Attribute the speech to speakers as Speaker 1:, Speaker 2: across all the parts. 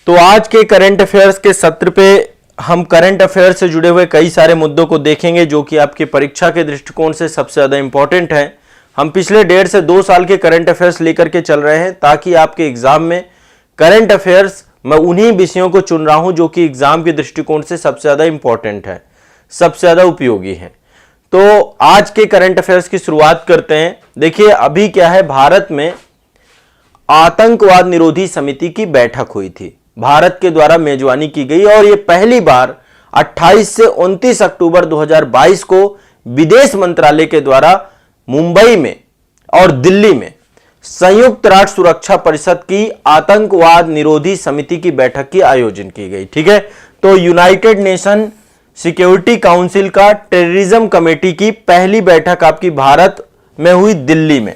Speaker 1: तो आज के करंट अफेयर्स के सत्र पे हम करंट अफेयर से जुड़े हुए कई सारे मुद्दों को देखेंगे जो कि आपकी परीक्षा के दृष्टिकोण से सबसे ज्यादा इंपॉर्टेंट है। हम पिछले 1.5 से 2 साल के करंट अफेयर्स लेकर के चल रहे हैं ताकि आपके एग्जाम में करंट अफेयर्स मैं उन्हीं विषयों को चुन रहा हूं जो कि एग्जाम के दृष्टिकोण से सबसे ज्यादा इंपॉर्टेंट है, सबसे ज्यादा उपयोगी है। तो आज के करंट अफेयर्स की शुरुआत करते हैं। देखिए अभी क्या है, भारत में आतंकवाद निरोधी समिति की बैठक हुई थी, भारत के द्वारा मेजबानी की गई और यह पहली बार 28 से 29 अक्टूबर 2022 को विदेश मंत्रालय के द्वारा मुंबई में और दिल्ली में संयुक्त राष्ट्र सुरक्षा परिषद की आतंकवाद निरोधी समिति की बैठक की आयोजन की गई। ठीक है, तो यूनाइटेड नेशन सिक्योरिटी काउंसिल का टेररिज्म कमेटी की पहली बैठक आपकी भारत में हुई, दिल्ली में।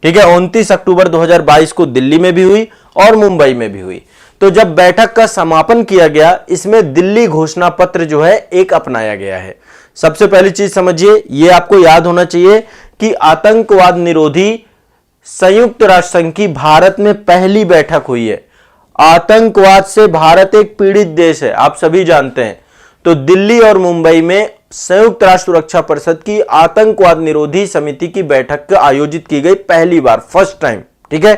Speaker 1: ठीक है, 29 अक्टूबर 2022 को दिल्ली में भी हुई और मुंबई में भी हुई। तो जब बैठक का समापन किया गया, इसमें दिल्ली घोषणा पत्र जो है एक अपनाया गया है। सबसे पहली चीज समझिए, यह आपको याद होना चाहिए कि आतंकवाद निरोधी संयुक्त राष्ट्र संघ की भारत में पहली बैठक हुई है। आतंकवाद से भारत एक पीड़ित देश है, आप सभी जानते हैं। तो दिल्ली और मुंबई में संयुक्त राष्ट्र सुरक्षा परिषद की आतंकवाद निरोधी समिति की बैठक आयोजित की गई, पहली बार, फर्स्ट टाइम। ठीक है,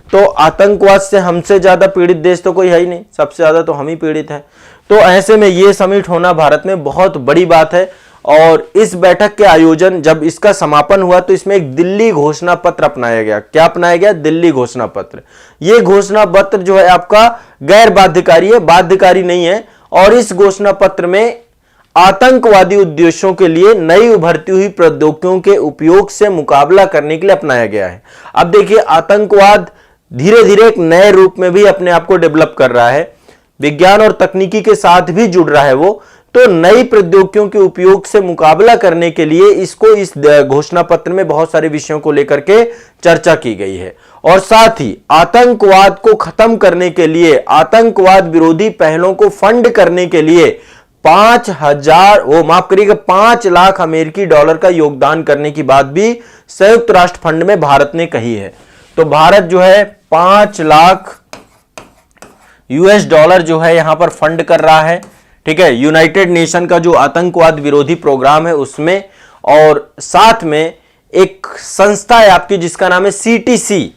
Speaker 1: तो आतंकवाद से हमसे ज्यादा पीड़ित देश तो कोई है ही नहीं, सबसे ज्यादा तो हम ही पीड़ित हैं। तो ऐसे में यह समिट होना भारत में बहुत बड़ी बात है। और इस बैठक के आयोजन, जब इसका समापन हुआ तो इसमें एक दिल्ली घोषणा पत्र अपनाया गया। क्या अपनाया गया? दिल्ली घोषणा पत्र। यह घोषणा पत्र जो है आपका गैर बाध्यकारी है, बाध्यकारी नहीं है। और इस घोषणा पत्र में आतंकवादी उद्देश्यों के लिए नई उभरती हुई प्रौद्योगिकियों के उपयोग से मुकाबला करने के लिए अपनाया गया है। अब देखिए, आतंकवाद धीरे धीरे एक नए रूप में भी अपने आप को डेवलप कर रहा है, विज्ञान और तकनीकी के साथ भी जुड़ रहा है वो। तो नई प्रौद्योगिकियों के उपयोग से मुकाबला करने के लिए इसको इस घोषणा पत्र में बहुत सारे विषयों को लेकर के चर्चा की गई है। और साथ ही आतंकवाद को खत्म करने के लिए, आतंकवाद विरोधी पहलों को फंड करने के लिए 5 लाख अमेरिकी डॉलर का योगदान करने की बात भी संयुक्त राष्ट्र फंड में भारत ने कही है। तो भारत जो है 5 लाख US डॉलर जो है यहां पर फंड कर रहा है। ठीक है, यूनाइटेड नेशन का जो आतंकवाद विरोधी प्रोग्राम है उसमें। और साथ में एक संस्था है आपकी जिसका नाम है CTC,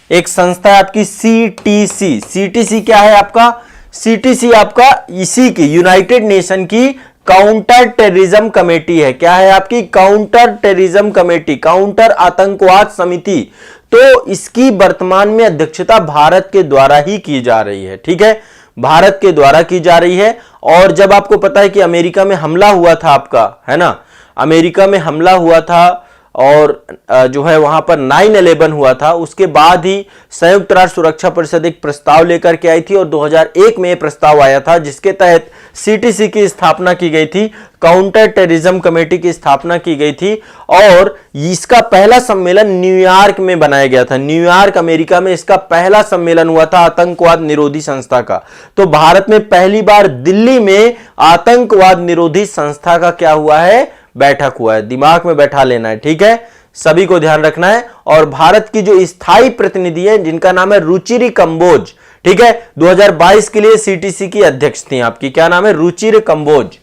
Speaker 1: एक संस्था है आपकी CTC। CTC क्या है आपका? CTC आपका इसी की यूनाइटेड नेशन की काउंटर टेररिज्म कमेटी है। क्या है आपकी? काउंटर टेररिज्म कमेटी, काउंटर आतंकवाद समिति। तो इसकी वर्तमान में अध्यक्षता भारत के द्वारा ही की जा रही है। ठीक है, भारत के द्वारा की जा रही है। और जब आपको पता है कि अमेरिका में हमला हुआ था आपका, है ना, अमेरिका में हमला हुआ था और जो है वहां पर 9/11 हुआ था, उसके बाद ही संयुक्त राष्ट्र सुरक्षा परिषद एक प्रस्ताव लेकर के आई थी और 2001 में यह प्रस्ताव आया था जिसके तहत CTC की स्थापना की गई थी, काउंटर टेररिज्म कमेटी की स्थापना की गई थी। और इसका पहला सम्मेलन न्यूयॉर्क में बनाया गया था, न्यूयॉर्क अमेरिका में इसका पहला सम्मेलन हुआ था आतंकवाद निरोधी संस्था का। तो भारत में पहली बार दिल्ली में आतंकवाद निरोधी संस्था का क्या हुआ है? बैठक हुआ है। दिमाग में बैठा लेना है, ठीक है, सभी को ध्यान रखना है। और भारत की जो स्थायी प्रतिनिधि है जिनका नाम है रुचिर कंबोज, ठीक है, 2022 के लिए CTC की अध्यक्ष थी आपकी। क्या नाम है? रुचिर कंबोज,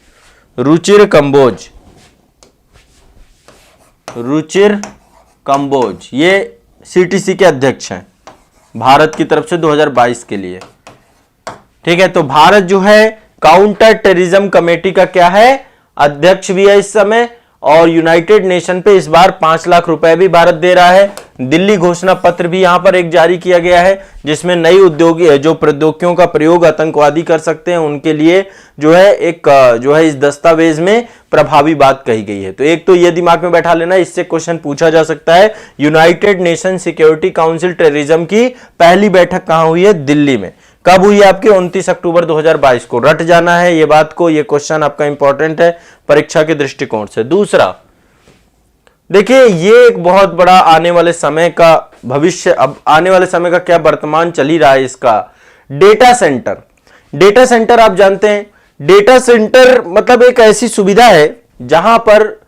Speaker 1: रुचिर कंबोज, रुचिर कंबोज, ये CTC के अध्यक्ष हैं भारत की तरफ से 2022 के लिए। ठीक है, तो भारत जो है काउंटर टेररिज्म कमेटी का क्या है? अध्यक्ष भी है इस समय। और यूनाइटेड नेशन पे इस बार 5 लाख रुपए भी भारत दे रहा है। दिल्ली घोषणा पत्र भी यहां पर एक जारी किया गया है जिसमें नई उद्योगी जो प्रौद्योगिकियों का प्रयोग आतंकवादी कर सकते हैं उनके लिए जो है एक जो है इस दस्तावेज में प्रभावी बात कही गई है। तो एक तो ये दिमाग में बैठा लेना, इससे क्वेश्चन पूछा जा सकता है। United nation security council terrorism की पहली बैठक कहां हुई है? दिल्ली में। कब हुई है आपकी? 29 अक्टूबर 2022 को। रट जाना है ये बात को, ये क्वेश्चन आपका इंपॉर्टेंट है परीक्षा के दृष्टिकोण से। दूसरा देखिए, ये एक बहुत बड़ा आने वाले समय का भविष्य, अब आने वाले समय का क्या वर्तमान चल ही रहा है इसका, डेटा सेंटर। डेटा सेंटर आप जानते हैं, डेटा सेंटर मतलब एक ऐसी सुविधा है जहां पर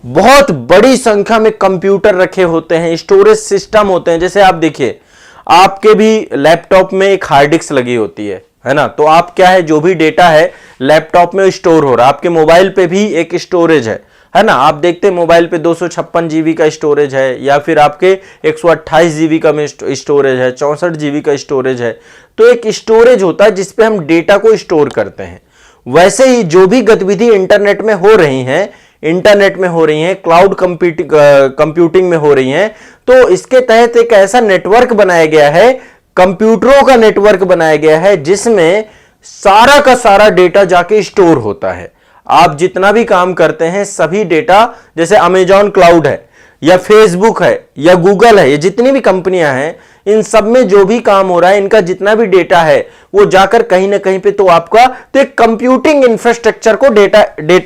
Speaker 1: बहुत बड़ी संख्या में कंप्यूटर रखे होते हैं, स्टोरेज सिस्टम होते हैं। जैसे आप देखिए, आपके भी लैपटॉप में एक हार्ड डिस्क लगी होती है, है ना। तो आप क्या है, जो भी डेटा है लैपटॉप में स्टोर हो रहा है, आपके मोबाइल पे भी एक स्टोरेज है ना। आप देखते हैं मोबाइल पे 256 जीबी का स्टोरेज है, या फिर आपके 128 जीबी का स्टोरेज है, 64 जीबी का स्टोरेज है। तो एक स्टोरेज होता है जिसपे हम डेटा को स्टोर करते हैं। वैसे ही जो भी गतिविधि इंटरनेट में हो रही हैं, क्लाउड कंप्यूटिंग में हो रही हैं, तो इसके तहत एक ऐसा नेटवर्क बनाया गया है, कंप्यूटरों का नेटवर्क बनाया गया है, जिसमें सारा का सारा डेटा जाके स्टोर होता है। आप जितना भी काम करते हैं सभी डेटा, जैसे अमेजॉन क्लाउड है या फेसबुक है या गूगल है, ये जितनी भी कंपनियां हैं, इन सब में जो भी काम हो रहा है, इनका जितना भी डेटा है वो जाकर कहीं ना कहीं पे तो आपका, तो एक कंप्यूटिंग इंफ्रास्ट्रक्चर को डेटा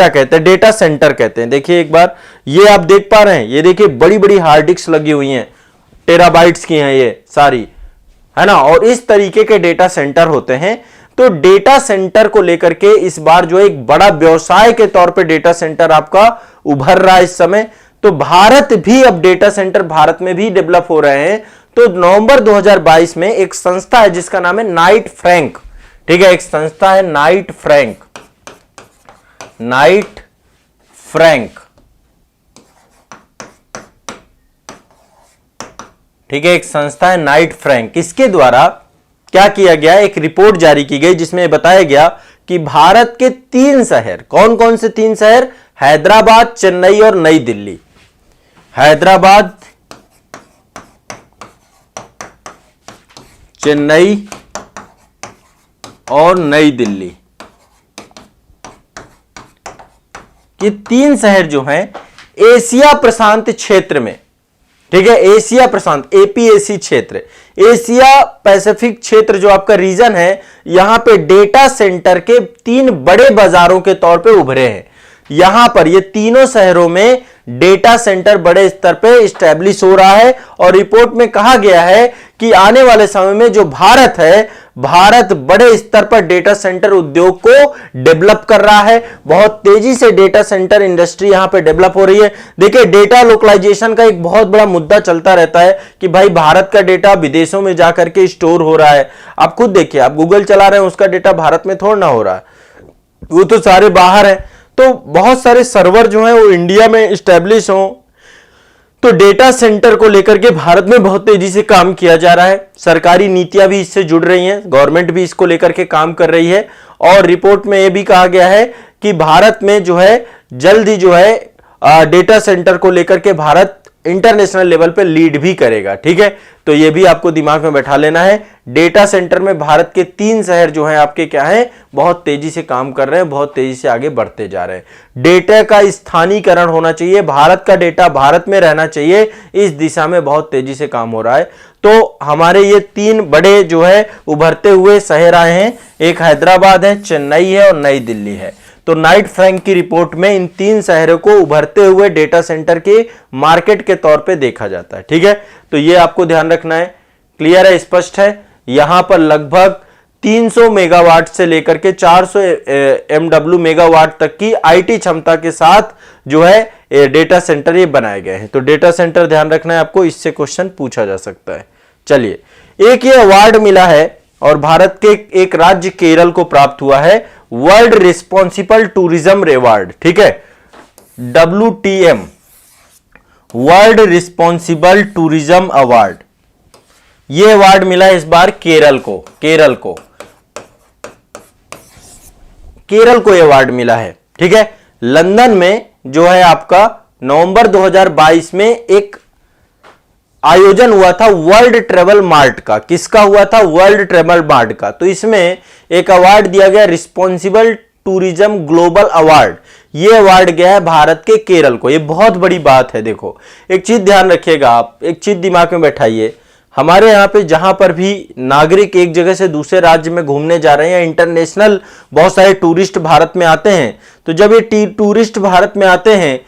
Speaker 1: कहते हैं, डेटा सेंटर कहते हैं। देखिए एक बार ये आप देख पा रहे हैं, ये देखिए बड़ी बड़ी हार्ड डिस्क लगी हुई हैं, टेराबाइट्स की हैं ये सारी, है ना। और इस तरीके के डेटा सेंटर होते हैं। तो डेटा सेंटर को लेकर के इस बार जो एक बड़ा व्यवसाय के तौर पे डेटा सेंटर आपका उभर रहा है इस समय। तो भारत भी अब डेटा सेंटर भारत में भी डेवलप हो रहे हैं। तो नवंबर 2022 में एक संस्था है जिसका नाम है नाइट फ्रैंक, ठीक है, एक संस्था है नाइट फ्रैंक, ठीक है, एक संस्था है नाइट फ्रैंक। इसके द्वारा क्या किया गया, एक रिपोर्ट जारी की गई जिसमें बताया गया कि भारत के 3 शहर, कौन कौन से 3 शहर, हैदराबाद, चेन्नई और नई दिल्ली। हैदराबाद, चेन्नई और नई दिल्ली, ये 3 शहर जो हैं एशिया प्रशांत क्षेत्र में, ठीक है, एशिया प्रशांत, एपीएसी क्षेत्र, एशिया पैसिफिक क्षेत्र जो आपका रीजन है, यहां पे डेटा सेंटर के 3 बड़े बाजारों के तौर पे उभरे हैं। यहां पर ये तीनों शहरों में डेटा सेंटर बड़े स्तर पे इस्टेब्लिश हो रहा है। और रिपोर्ट में कहा गया है कि आने वाले समय में जो भारत है, भारत बड़े स्तर पर डेटा सेंटर उद्योग को डेवलप कर रहा है। बहुत तेजी से डेटा सेंटर इंडस्ट्री यहां पे डेवलप हो रही है। देखिए डेटा लोकलाइजेशन का एक बहुत बड़ा मुद्दा चलता रहता है कि भाई भारत का डेटा विदेशों में जाकर के स्टोर हो रहा है। आप खुद देखिए, आप गूगल चला रहे हैं, उसका डेटा भारत में थोड़ा ना हो रहा है, वो तो सारे बाहर है। तो बहुत सारे सर्वर जो हैं वो इंडिया में स्टैब्लिश हो, तो डेटा सेंटर को लेकर के भारत में बहुत तेजी से काम किया जा रहा है। सरकारी नीतियां भी इससे जुड़ रही हैं, गवर्नमेंट भी इसको लेकर के काम कर रही है। और रिपोर्ट में यह भी कहा गया है कि भारत में जो है जल्द ही जो है डेटा सेंटर को लेकर के भारत इंटरनेशनल लेवल पे लीड भी करेगा, ठीक है। तो ये भी आपको दिमाग में बैठा लेना है। डेटा सेंटर में भारत के 3 शहर जो हैं आपके क्या हैं, बहुत तेजी से काम कर रहे हैं, बहुत तेजी से आगे बढ़ते जा रहे हैं। डेटा का स्थानीयकरण होना चाहिए, भारत का डेटा भारत में रहना चाहिए, इस दिशा में बहुत तेजी से काम हो रहा है। तो हमारे ये 3 बड़े जो है उभरते हुए शहर आए हैं, एक हैदराबाद है, चेन्नई है और नई दिल्ली है। तो नाइट फ्रैंक की रिपोर्ट में इन 3 शहरों को उभरते हुए डेटा सेंटर के मार्केट के तौर पे देखा जाता है, ठीक है। तो ये आपको ध्यान रखना है, क्लियर है, स्पष्ट है। यहां पर लगभग 300 मेगावाट से लेकर के 400 MW मेगावाट तक की आईटी क्षमता के साथ जो है डेटा सेंटर ये बनाए गए हैं। तो डेटा सेंटर ध्यान रखना है आपको, इससे क्वेश्चन पूछा जा सकता है। चलिए, एक ये अवार्ड मिला है और भारत के एक राज्य केरल को प्राप्त हुआ है, वर्ल्ड रिस्पॉन्सिबल टूरिज्म अवार्ड, ठीक है, WTM, world responsible tourism award. यह अवार्ड मिला इस बार केरल को यह अवार्ड मिला है, ठीक है। लंदन में जो है आपका नवंबर 2022 में एक आयोजन हुआ था वर्ल्ड ट्रेवल मार्ट का। किसका हुआ था? वर्ल्ड ट्रेवल मार्ट का। तो इसमें एक अवार्ड दिया गया, रिस्पॉन्सिबल टूरिज्म ग्लोबल अवार्ड। यह अवार्ड गया है भारत के केरल को। यह बहुत बड़ी बात है। देखो एक चीज ध्यान रखिएगा, आप एक चीज दिमाग में बैठाइए, हमारे यहाँ पे जहां पर भी नागरिक एक जगह से दूसरे राज्य में घूमने जा रहे हैं या इंटरनेशनल बहुत सारे टूरिस्ट भारत में आते हैं, तो जब ये टूरिस्ट भारत में आते हैं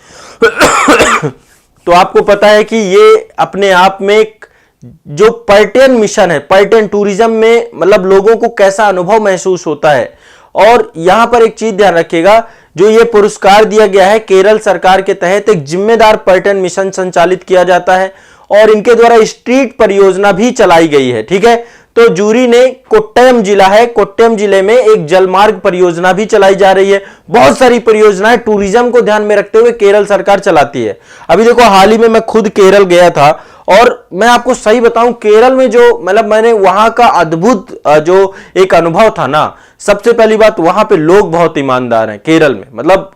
Speaker 1: तो आपको पता है कि ये अपने आप में एक जो पर्यटन मिशन है, पर्यटन टूरिज्म में मतलब लोगों को कैसा अनुभव महसूस होता है। और यहां पर एक चीज ध्यान रखिएगा, जो ये पुरस्कार दिया गया है केरल सरकार के तहत एक जिम्मेदार पर्यटन मिशन संचालित किया जाता है और इनके द्वारा स्ट्रीट परियोजना भी चलाई गई है, ठीक है। तो जूरी ने कोट्टयम जिला है, कोट्टयम जिले में एक जलमार्ग परियोजना भी चलाई जा रही है। बहुत सारी परियोजनाएं टूरिज्म को ध्यान में रखते हुए केरल सरकार चलाती है। अभी देखो हाल ही में मैं खुद केरल गया था और मैं आपको सही बताऊं, केरल में जो मतलब मैंने वहां का अद्भुत जो एक अनुभव था ना, सबसे पहली बात वहां पे लोग बहुत ईमानदार हैं केरल में। मतलब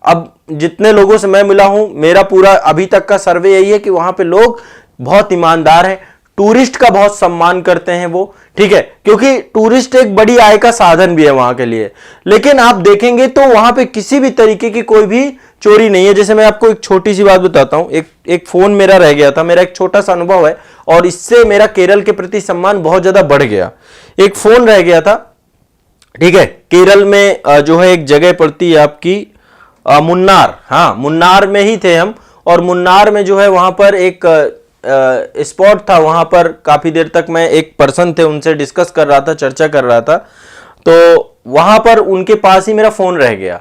Speaker 1: अब जितने लोगों से मैं मिला हूं, मेरा पूरा अभी तक का सर्वे यही है कि वहां पे लोग बहुत ईमानदार हैं, टूरिस्ट का बहुत सम्मान करते हैं वो, ठीक है, क्योंकि टूरिस्ट एक बड़ी आय का साधन भी है वहां के लिए। लेकिन आप देखेंगे तो वहां पे किसी भी तरीके की कोई भी चोरी नहीं है। जैसे मैं आपको एक छोटी सी बात बताता हूं, एक फोन मेरा रह गया था, मेरा एक छोटा सा अनुभव है और इससे मेरा केरल के प्रति सम्मान बहुत ज्यादा बढ़ गया। एक फोन रह गया था, ठीक है, केरल में जो है एक जगह पड़ती है आपकी मुन्नार, हाँ मुन्नार में ही थे हम, और मुन्नार में जो है वहां पर एक स्पॉट था, वहां पर काफी देर तक मैं एक पर्सन थे उनसे डिस्कस कर रहा था, चर्चा कर रहा था, तो वहां पर उनके पास ही मेरा फोन रह गया।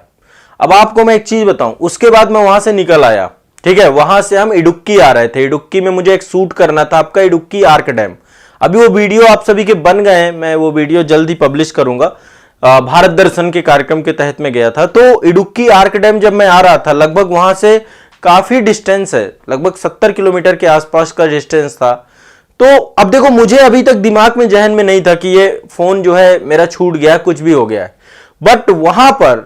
Speaker 1: अब आपको मैं एक चीज बताऊं, उसके बाद मैं वहां से निकल आया, ठीक है, वहां से हम इडुक्की आ रहे थे, इडुक्की में मुझे एक शूट करना था आपका इडुक्की आर्क डैम। अभी वो वीडियो आप सभी के बन गए हैं, मैं वो वीडियो जल्द ही पब्लिश करूंगा। भारत दर्शन के कार्यक्रम के तहत में गया था, तो इडुक्की आर्क डैम जब मैं आ रहा था, लगभग वहां से काफी डिस्टेंस है, लगभग 70 किलोमीटर के आसपास का डिस्टेंस था। तो अब देखो मुझे अभी तक दिमाग में, जहन में नहीं था कि ये फोन जो है मेरा छूट गया, कुछ भी हो गया है, बट वहां पर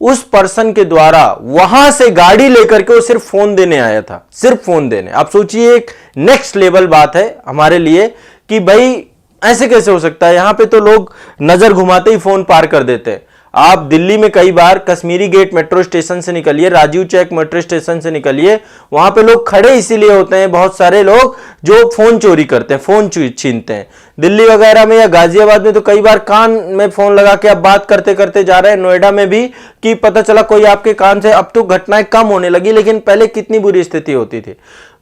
Speaker 1: उस पर्सन के द्वारा वहां से गाड़ी लेकर के वो सिर्फ फोन देने आया था, सिर्फ फोन देने। आप सोचिए एक नेक्स्ट लेवल बात है हमारे लिए कि भाई ऐसे कैसे हो सकता है। यहां पे तो लोग नजर घुमाते ही फोन पार कर देते हैं। आप दिल्ली में कई बार कश्मीरी गेट मेट्रो स्टेशन से निकलिए, राजीव चौक मेट्रो स्टेशन से निकलिए, वहां पे लोग खड़े इसीलिए होते हैं, बहुत सारे लोग जो फोन चोरी करते हैं, फोन छीनते हैं। दिल्ली वगैरह में या गाजियाबाद में तो कई बार कान में फोन लगा के आप बात करते करते जा रहे हैं, नोएडा में भी कि पता चला कोई आपके कान से, अब तो घटनाएं कम होने लगी, लेकिन पहले कितनी बुरी स्थिति होती थी।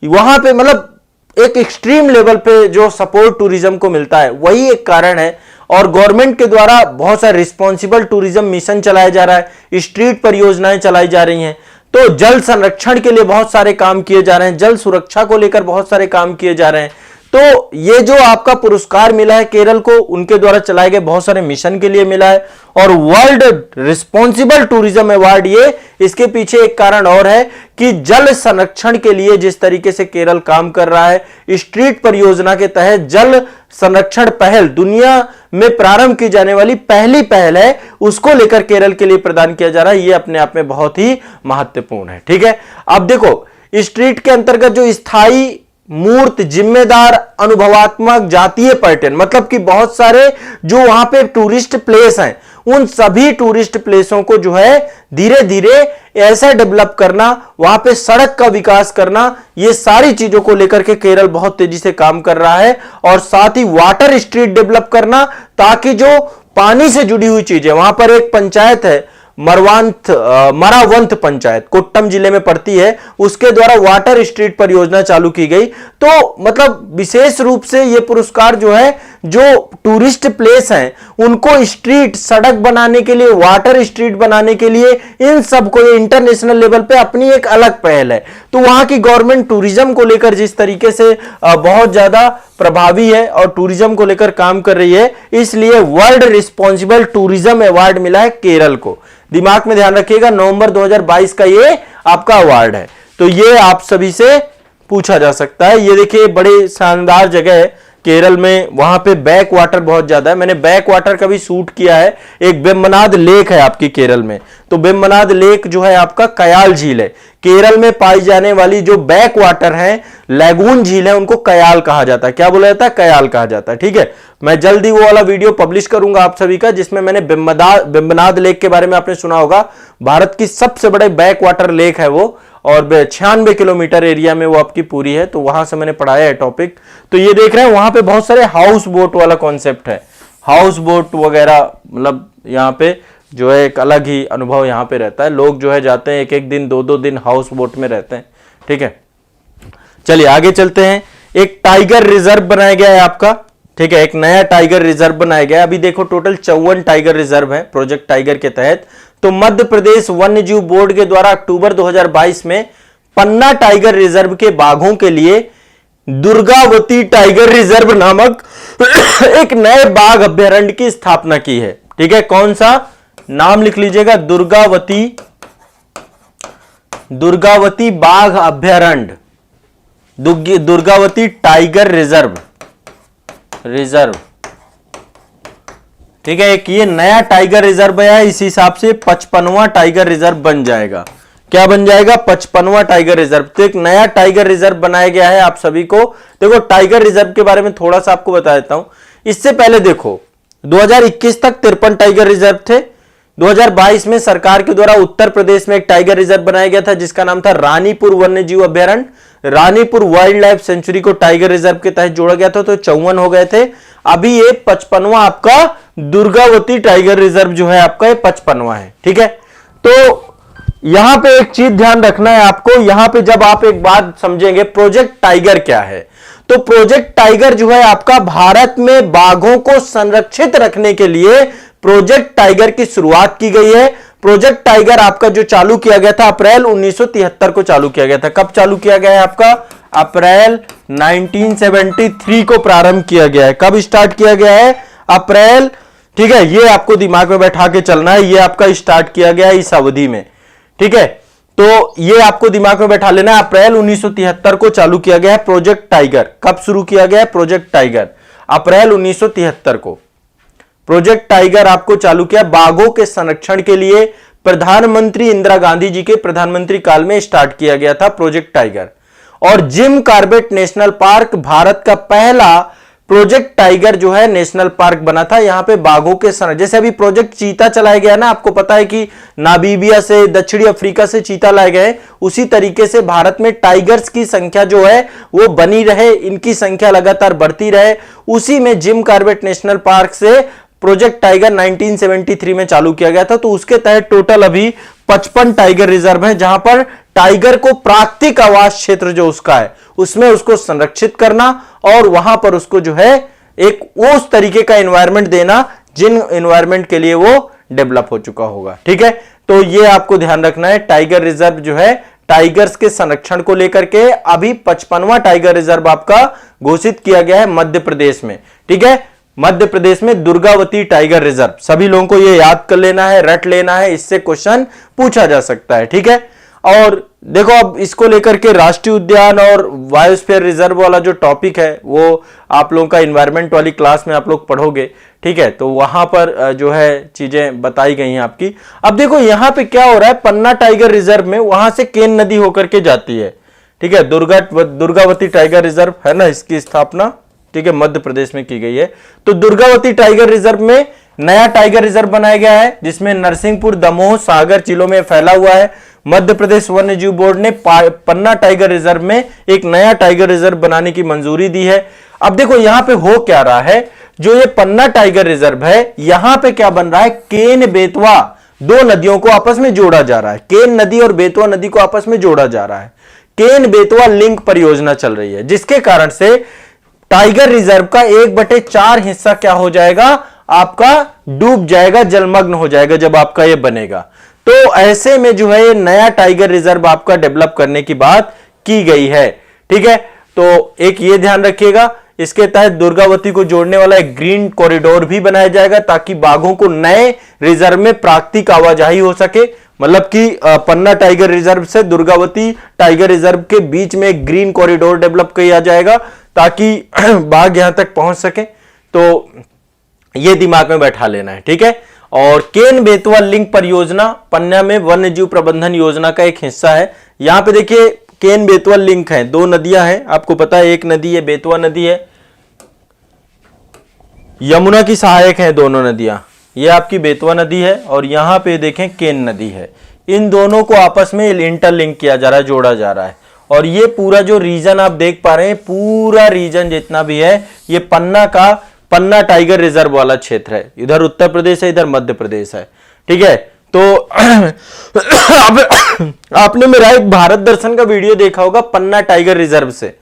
Speaker 1: वहां पे मतलब एक एक्सट्रीम लेवल पे जो सपोर्ट टूरिज्म को मिलता है, वही एक कारण है। और गवर्नमेंट के द्वारा बहुत सारे रिस्पॉन्सिबल टूरिज्म मिशन चलाया जा रहा है, स्ट्रीट परियोजनाएं चलाई जा रही हैं, तो जल संरक्षण के लिए बहुत सारे काम किए जा रहे हैं, जल सुरक्षा को लेकर बहुत सारे काम किए जा रहे हैं। तो ये जो आपका पुरस्कार मिला है केरल को, उनके द्वारा चलाए गए बहुत सारे मिशन के लिए मिला है। और वर्ल्ड रिस्पॉन्सिबल टूरिज्म अवार्ड, ये इसके पीछे एक कारण और है कि जल संरक्षण के लिए जिस तरीके से केरल काम कर रहा है, स्ट्रीट परियोजना के तहत जल संरक्षण पहल दुनिया में प्रारंभ की जाने वाली पहली पहल है, उसको लेकर केरल के लिए प्रदान किया जा रहा है। ये अपने आप में बहुत ही महत्वपूर्ण है, ठीक है। अब देखो स्ट्रीट के अंतर्गत जो स्थायी मूर्त जिम्मेदार अनुभवात्मक जातीय पर्यटन, मतलब कि बहुत सारे जो वहां पे टूरिस्ट प्लेस हैं, उन सभी टूरिस्ट प्लेसों को जो है धीरे धीरे ऐसा डेवलप करना, वहां पे सड़क का विकास करना, ये सारी चीजों को लेकर के केरल बहुत तेजी से काम कर रहा है। और साथ ही वाटर स्ट्रीट डेवलप करना, ताकि जो पानी से जुड़ी हुई चीजें, वहां पर एक पंचायत है मरावंत पंचायत, कोट्टम जिले में पड़ती है, उसके द्वारा वाटर स्ट्रीट परियोजना चालू की गई। तो मतलब विशेष रूप से यह पुरस्कार जो है, जो टूरिस्ट प्लेस हैं उनको स्ट्रीट सड़क बनाने के लिए, वाटर स्ट्रीट बनाने के लिए, इन सब को ये इंटरनेशनल लेवल पे अपनी एक अलग पहल है। तो वहां की गवर्नमेंट टूरिज्म को लेकर जिस तरीके से बहुत ज्यादा प्रभावी है और टूरिज्म को लेकर काम कर रही है, इसलिए वर्ल्ड रिस्पॉन्सिबल टूरिज्म अवार्ड मिला है केरल को। दिमाग में ध्यान रखिएगा, नवंबर 2022 का ये आपका अवार्ड है। तो ये आप सभी से पूछा जा सकता है। ये देखिए बड़े शानदार जगह है केरल में, वहां पे बैक वाटर बहुत ज्यादा है, मैंने बैक वाटर का भी शूट किया है। एक बेम्बनाद लेक है आपकी केरल में, तो बेम्बनाद लेक जो है आपका कयाल झील है। केरल में पाई जाने वाली जो बैक वाटर है, लैगून झील है, उनको कयाल कहा जाता है। क्या बोला जाता है? कयाल कहा जाता है, ठीक है। मैं जल्दी वो वाला वीडियो पब्लिश करूंगा आप सभी का, जिसमें मैंने बेम्बनाद लेक के बारे में आपने सुना होगा। भारत की सबसे बड़े बैक वाटर लेक है वो, और 96 किलोमीटर एरिया में वो आपकी पूरी है। तो वहां से मैंने पढ़ाया है टॉपिक। तो ये देख रहे हैं वहां पे बहुत सारे हाउस बोट वाला कॉन्सेप्ट है, हाउस बोट वगैरह, मतलब यहाँ पे जो है एक अलग ही अनुभव यहाँ पे रहता है। लोग जो है जाते हैं, एक एक दिन 2-2 दिन हाउस बोट में रहते हैं, ठीक है। चलिए आगे चलते हैं। एक टाइगर रिजर्व बनाया गया है आपका, ठीक है, एक नया टाइगर रिजर्व बनाया गया है। अभी देखो टोटल 54 टाइगर रिजर्व है प्रोजेक्ट टाइगर के तहत। तो मध्य प्रदेश वन्य जीव बोर्ड के द्वारा अक्टूबर 2022 में पन्ना टाइगर रिजर्व के बाघों के लिए दुर्गावती टाइगर रिजर्व नामक एक नए बाघ अभयारण्य की स्थापना की है। ठीक है, कौन सा नाम लिख लीजिएगा, दुर्गावती बाघ अभयारण्य, दुर्गावती टाइगर रिजर्व। ठीक है, एक ये नया टाइगर रिजर्व है, इस हिसाब से 55वां टाइगर रिजर्व बन जाएगा। क्या बन जाएगा, 55वां टाइगर रिजर्व। तो एक नया टाइगर रिजर्व बनाया गया है आप सभी को। देखो टाइगर रिजर्व के बारे में थोड़ा सा आपको बता देता हूं। इससे पहले देखो 2021 तक 53 टाइगर रिजर्व थे। 2022 में सरकार के द्वारा उत्तर प्रदेश में एक टाइगर रिजर्व बनाया गया था जिसका नाम था रानीपुर वन्यजीव अभयारण्य। रानीपुर वाइल्ड लाइफ सेंचुरी को टाइगर रिजर्व के तहत जोड़ा गया था, तो 54 हो गए थे। अभी ये 55वां आपका दुर्गावती टाइगर रिजर्व जो है आपका ये 55वां है। ठीक है, तो यहां पे एक चीज ध्यान रखना है आपको। यहां पे जब आप एक बात समझेंगे प्रोजेक्ट टाइगर क्या है, तो प्रोजेक्ट टाइगर जो है आपका भारत में बाघों को संरक्षित रखने के लिए प्रोजेक्ट टाइगर की शुरुआत की गई है। प्रोजेक्ट टाइगर आपका जो चालू किया गया था अप्रैल 1973 को चालू किया गया था। कब चालू किया गया है आपका, अप्रैल 1973 को प्रारंभ किया गया है। कब स्टार्ट किया गया है, अप्रैल। ठीक है, ये आपको दिमाग में बैठा के चलना है, ये आपका स्टार्ट किया गया है इस अवधि में। ठीक है, तो ये आपको दिमाग में बैठा लेना है, अप्रैल 1973 को चालू किया गया है प्रोजेक्ट टाइगर। कब शुरू किया गया है प्रोजेक्ट टाइगर, अप्रैल 1973 को प्रोजेक्ट टाइगर आपको चालू किया। बाघों के संरक्षण के लिए प्रधानमंत्री इंदिरा गांधी जी के प्रधानमंत्री काल में स्टार्ट किया गया था प्रोजेक्ट टाइगर। और Jim Corbett national park Bharat का पहला प्रोजेक्ट टाइगर जो है नेशनल पार्क बना था। यहां पे बाघों के संरक्षण, जैसे अभी प्रोजेक्ट चीता चलाया गया ना, आपको पता है कि नामीबिया से दक्षिणी अफ्रीका से चीता लाए गए, उसी तरीके से भारत में टाइगर्स की संख्या जो है वो बनी रहे, इनकी संख्या लगातार बढ़ती रहे। उसी में जिम कॉर्बेट नेशनल पार्क से प्रोजेक्ट टाइगर 1973 में चालू किया गया था। तो उसके तहत टोटल अभी 55 टाइगर रिजर्व है, जहां पर टाइगर को प्राकृतिक आवास क्षेत्र जो उसका है उसमें उसको संरक्षित करना और वहां पर उसको जो है एक उस तरीके का एनवायरनमेंट देना जिन एनवायरनमेंट के लिए वो डेवलप हो चुका होगा। ठीक है, तो ये आपको ध्यान रखना है। टाइगर रिजर्व जो है टाइगर्स के संरक्षण को लेकर के अभी 55वां टाइगर रिजर्व आपका घोषित किया गया है मध्य प्रदेश में। ठीक है, मध्य प्रदेश में दुर्गावती टाइगर रिजर्व। सभी लोगों को ये याद कर लेना है, रट लेना है, इससे क्वेश्चन पूछा जा सकता है। ठीक है, और देखो अब इसको लेकर के राष्ट्रीय उद्यान और बायोस्फीयर रिजर्व वाला जो टॉपिक है वो आप लोगों का एनवायरनमेंट वाली क्लास में आप लोग पढ़ोगे। ठीक है, तो वहां पर जो है चीजें बताई गई हैं आपकी। अब देखो यहां पे क्या हो रहा है, पन्ना टाइगर रिजर्व में वहां से केन नदी होकर के जाती है। ठीक है, दुर्गावती टाइगर रिजर्व है ना, इसकी स्थापना ठीक है मध्य प्रदेश में की गई है। तो दुर्गावती टाइगर रिजर्व में नया टाइगर रिजर्व बनाया गया है जिसमें नरसिंहपुर, दमोह, सागर जिलों में फैला हुआ है। मध्य प्रदेश वन्य जीव बोर्ड ने पन्ना टाइगर रिजर्व में एक नया टाइगर रिजर्व बनाने की मंजूरी दी है। अब देखो यहां पे हो क्या रहा है, जो ये पन्ना टाइगर रिजर्व है यहां पे क्या बन रहा है, केन बेतवा दो नदियों को आपस में जोड़ा जा रहा है। केन नदी और बेतवा नदी को आपस में जोड़ा जा रहा है। केन बेतवा लिंक परियोजना चल रही है जिसके कारण से टाइगर रिजर्व का 1/4 हिस्सा क्या हो जाएगा, आपका डूब जाएगा, जलमग्न हो जाएगा जब आपका ये बनेगा। तो ऐसे में जो है ये नया टाइगर रिजर्व आपका डेवलप करने की बात की गई है। ठीक है, तो एक ये ध्यान रखिएगा, इसके तहत दुर्गावती को जोड़ने वाला एक ग्रीन कॉरिडोर भी बनाया जाएगा ताकि बाघों को नए रिजर्व में प्राकृतिक आवाजाही हो सके। मतलब कि पन्ना टाइगर रिजर्व से दुर्गावती टाइगर रिजर्व के बीच में एक ग्रीन कॉरिडोर डेवलप किया जाएगा ताकि बाघ यहां तक पहुंच सके। तो यह दिमाग में बैठा लेना है। ठीक है, और केन बेतवा लिंक परियोजना पन्ना में वन्य जीव प्रबंधन योजना का एक हिस्सा है। यहां पे देखिए केन बेतवा लिंक है, दो नदियां हैं, आपको पता है एक नदी है बेतवा नदी है, यमुना की सहायक है दोनों नदियां। ये आपकी बेतवा नदी है और यहां पे देखें केन नदी है। इन दोनों को आपस में इंटरलिंक किया जा रहा है, जोड़ा जा रहा है। और ये पूरा जो रीजन आप देख पा रहे हैं, पूरा रीजन जितना भी है ये पन्ना टाइगर रिजर्व वाला क्षेत्र है। इधर उत्तर प्रदेश है, इधर मध्य प्रदेश है। ठीक है, तो आपने मेरा एक भारत दर्शन का वीडियो देखा होगा पन्ना टाइगर रिजर्व से,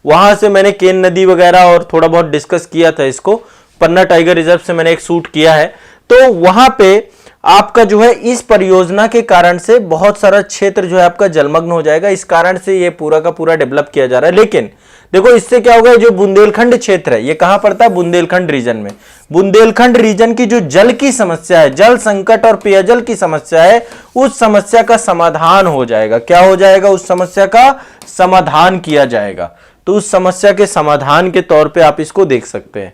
Speaker 1: वहां से मैंने केन नदी वगैरह और थोड़ा बहुत डिस्कस किया था इसको। पन्ना टाइगर रिजर्व से मैंने एक शूट किया है। तो वहां पे आपका जो है इस परियोजना के कारण से बहुत सारा क्षेत्र जो है आपका जलमग्न हो जाएगा। इस कारण से ये पूरा का पूरा डेवलप किया जा रहा है। लेकिन देखो इससे क्या होगा, जो बुंदेलखंड क्षेत्र है ये कहां पड़ता है, बुंदेलखंड रीजन में। बुंदेलखंड रीजन की जो जल की समस्या है, जल संकट और पेयजल की समस्या है, उस समस्या का समाधान हो जाएगा। क्या हो जाएगा, उस समस्या का समाधान किया जाएगा। तो उस समस्या के समाधान के तौर पे आप इसको देख सकते हैं।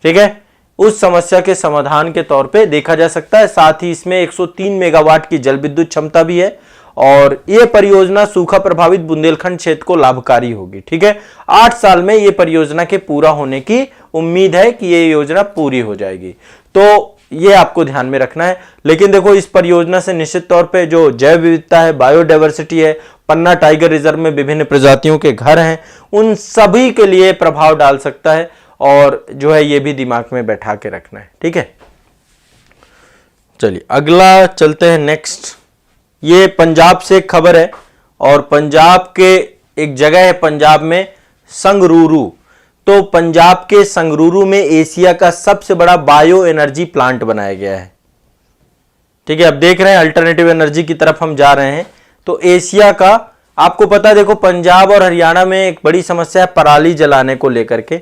Speaker 1: ठीक है, उस समस्या के समाधान के तौर पे देखा जा सकता है। साथ ही इसमें 103 मेगावाट की जल विद्युत क्षमता भी है और यह परियोजना सूखा प्रभावित बुंदेलखंड क्षेत्र को लाभकारी होगी। ठीक है, 8 साल में यह परियोजना के पूरा होने की उम्मीद है कि यह योजना पूरी हो जाएगी। तो यह आपको ध्यान में रखना है। लेकिन देखो इस परियोजना से निश्चित तौर पे जो जैव विविधता है, बायोडायवर्सिटी है, पन्ना टाइगर रिजर्व में विभिन्न प्रजातियों के घर हैं, उन सभी के लिए प्रभाव डाल सकता है और जो है ये भी दिमाग में बैठा के रखना है। ठीक है, चलिए अगला चलते हैं नेक्स्ट। ये पंजाब से एक खबर है और पंजाब के एक जगह है पंजाब में संगरूरू। तो पंजाब के संगरूरू में एशिया का सबसे बड़ा बायो एनर्जी प्लांट बनाया गया है। ठीक है, अब देख रहे हैं अल्टरनेटिव एनर्जी की तरफ हम जा रहे हैं। तो एशिया का आपको पता है, देखो पंजाब और हरियाणा में एक बड़ी समस्या है पराली जलाने को लेकर के।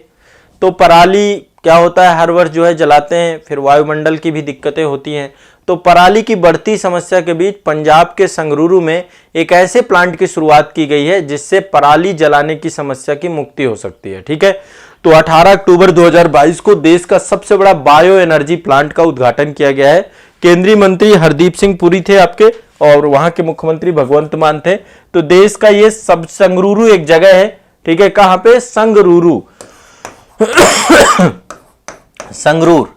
Speaker 1: तो पराली क्या होता है, हर वर्ष जो है जलाते हैं, फिर वायुमंडल की भी दिक्कतें होती हैं। तो पराली की बढ़ती समस्या के बीच पंजाब के संगरूरू में एक ऐसे प्लांट की शुरुआत की गई है जिससे पराली जलाने की समस्या की मुक्ति हो सकती है। ठीक है, तो 18 अक्टूबर 2022 को देश का सबसे बड़ा बायो एनर्जी प्लांट का उद्घाटन किया गया है। केंद्रीय मंत्री हरदीप सिंह पुरी थे आपके और वहां के मुख्यमंत्री भगवंत मान थे। तो देश का ये सब संगरूरू एक जगह है। ठीक है, कहां पे, संगरूरू संगरूर,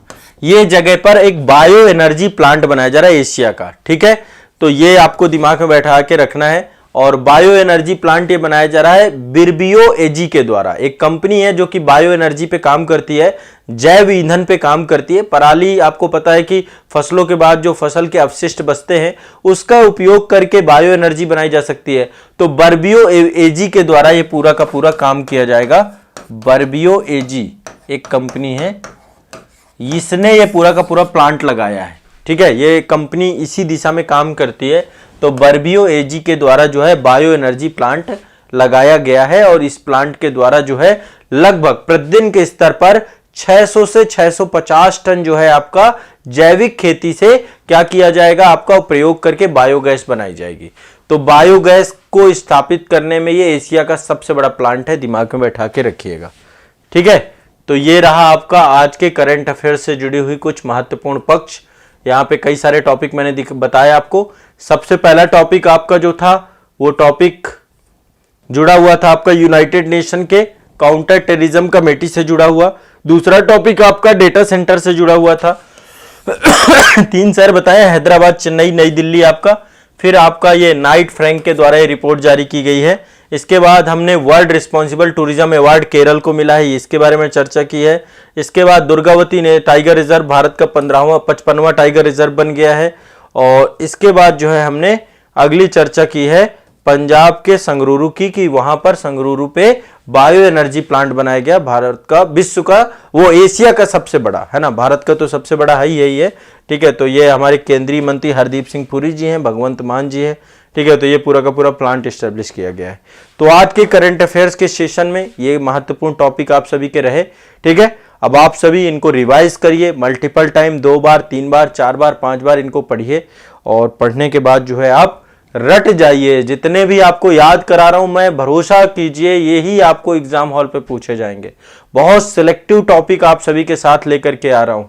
Speaker 1: ये जगह पर एक बायो एनर्जी प्लांट बनाया जा रहा है एशिया का। ठीक है, तो ये आपको दिमाग में बैठा के रखना है। और बायो एनर्जी प्लांट ये बनाया जा रहा है बिरबियो एजी के द्वारा। एक कंपनी है जो कि बायो एनर्जी पे काम करती है, जैव ईंधन पे काम करती है। पराली आपको पता है कि फसलों के बाद जो फसल के अवशिष्ट बचते हैं उसका उपयोग करके बायो एनर्जी बनाई जा सकती है। तो बर्बियो एजी के द्वारा ये पूरा का पूरा काम किया जाएगा। बर्बियो एजी एक कंपनी है, इसने ये पूरा का पूरा प्लांट लगाया है। ठीक है, ये कंपनी इसी दिशा में काम करती है। तो बर्बियो एजी के द्वारा जो है बायो एनर्जी प्लांट लगाया गया है और इस प्लांट के द्वारा जो है लगभग प्रतिदिन के स्तर पर 600 से 650 टन जो है आपका जैविक खेती से क्या किया जाएगा, आपका प्रयोग करके बायोगैस बनाई जाएगी। तो बायोगैस को स्थापित करने में ये एशिया का सबसे बड़ा प्लांट है, दिमाग में बैठा के रखिएगा। ठीक है, तो ये रहा आपका आज के करंट अफेयर से जुड़ी हुई कुछ महत्वपूर्ण पक्ष। यहाँ पे कई सारे टॉपिक मैंने बताया आपको। सबसे पहला टॉपिक आपका जो था वो टॉपिक जुड़ा हुआ था आपका यूनाइटेड नेशन के काउंटर टेररिज्म कमेटी से जुड़ा हुआ। दूसरा टॉपिक आपका डेटा सेंटर से जुड़ा हुआ था। 3 शहर बताए, हैदराबाद, चेन्नई, नई दिल्ली आपका। फिर आपका ये नाइट फ्रैंक के द्वारा ये रिपोर्ट जारी की गई है। इसके बाद हमने world responsible tourism award Kerala को मिला है, इसके बारे में चर्चा की है। इसके बाद दुर्गावती ने टाइगर रिजर्व भारत का 55वां टाइगर रिजर्व बन गया है। और इसके बाद जो है हमने अगली चर्चा की है पंजाब के संगरूरू की, कि वहां पर संगरूरू पे बायो एनर्जी प्लांट बनाया गया, भारत का, विश्व का, वो एशिया का सबसे बड़ा है ना, भारत का तो सबसे बड़ा है यही है। ठीक है, तो ये हमारे केंद्रीय मंत्री हरदीप सिंह पुरी जी हैं, भगवंत मान जी हैं। ठीक है, तो ये पूरा का पूरा प्लांट एस्टेब्लिश किया गया है। तो आज के करंट अफेयर्स के सेशन में ये महत्वपूर्ण टॉपिक आप सभी के रहे। ठीक है, अब आप सभी इनको रिवाइज करिए मल्टीपल टाइम, 2 बार, 3 बार, 4 बार, 5 बार इनको पढ़िए और पढ़ने के बाद जो है आप रट जाइए। जितने भी आपको याद करा रहा हूं मैं, भरोसा कीजिए यही आपको एग्जाम हॉल पे पूछे जाएंगे। बहुत सिलेक्टिव टॉपिक आप सभी के साथ लेकर के आ रहा हूं।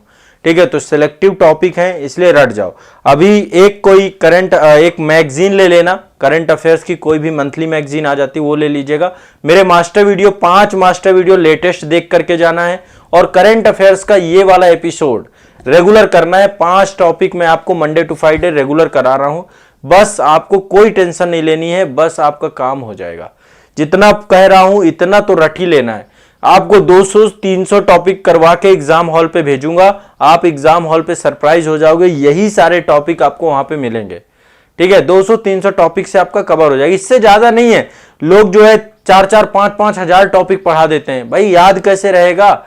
Speaker 1: ठीक है, तो सिलेक्टिव टॉपिक है इसलिए रट जाओ। अभी एक मैगजीन ले लेना, करंट अफेयर्स की कोई भी मंथली मैगजीन आ जाती है वो ले लीजिएगा। मेरे master video 5 master video latest देख करके जाना है और करंट अफेयर्स का ये वाला एपिसोड रेगुलर करना है। 5 टॉपिक मैं आपको मंडे टू फ्राइडे रेगुलर करा रहा हूं। बस आपको कोई टेंशन नहीं लेनी है, बस आपका काम हो जाएगा। जितना कह रहा हूं इतना तो रट ही लेना है। आपको 200-300 टॉपिक करवा के एग्जाम हॉल पे भेजूंगा, आप एग्जाम हॉल पे सरप्राइज हो जाओगे। यही सारे टॉपिक आपको वहां पे मिलेंगे। ठीक है, 200-300 टॉपिक से आपका कवर हो जाएगा, इससे ज्यादा नहीं है। लोग जो है 4-4, 5-5 हजार टॉपिक पढ़ा देते हैं। भाई याद कैसे रहेगा?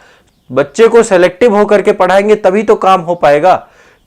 Speaker 1: बच्चे को सेलेक्टिव होकर के पढ़ाएंगे तभी तो काम हो पाएगा।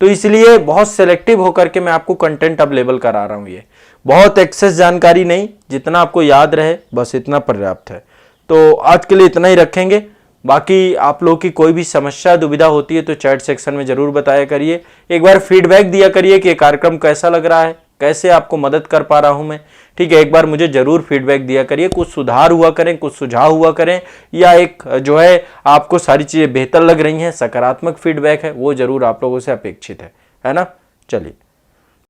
Speaker 1: तो इसलिए बहुत सेलेक्टिव होकर के मैं आपको कंटेंट अवेलेबल करा रहा हूं। ये बहुत एक्सेस जानकारी नहीं, जितना आपको याद रहे बस इतना पर्याप्त है। तो आज के लिए इतना ही रखेंगे। बाकी आप लोगों की कोई भी समस्या दुविधा होती है तो चैट सेक्शन में जरूर बताया करिए। एक बार फीडबैक दिया करिए कि कार्यक्रम कैसा लग रहा है, कैसे आपको मदद कर पा रहा हूं मैं। ठीक है, एक बार मुझे जरूर फीडबैक दिया करिए, कुछ सुधार हुआ करें, कुछ सुझाव हुआ करें, या एक जो है आपको सारी चीजें बेहतर लग रही हैं, सकारात्मक फीडबैक है, वो जरूर आप लोगों से अपेक्षित है ना। चलिए।